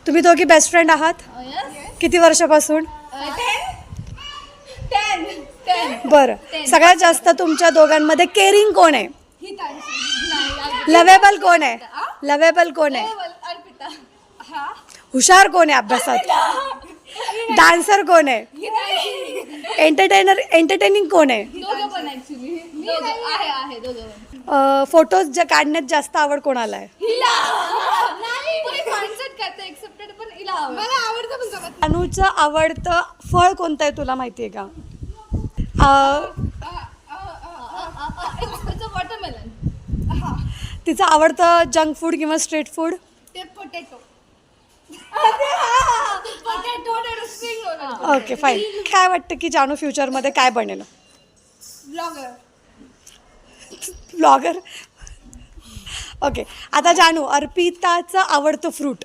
तुम्ही दोघी best friend आहात? किती वर्षापासून? 10. बरं, सगळ्यात जास्त तुमच्या दोघांमध्ये केअरिंग कोण आहे? लवेबल कोण आहे? लवेबल कोण आहे? हुशार कोण आहे अभ्यासात? डान्सर कोण आहे? एंटरटेनिंग कोण आहे? फोटोज जे काढण्यात जास्त आवड कोणाला आहे? अनुचं आवडतं फळ कोणतं आहे तुला माहिती आहे का? तिचं आवडतं जंक फूड किंवा स्ट्रीट फूड? Okay fine. काय वाटतं की जानू फ्युचरमध्ये काय बनेल? ब्लॉगर. ओके, आता जानू, अर्पिताचं आवडतं फ्रूट?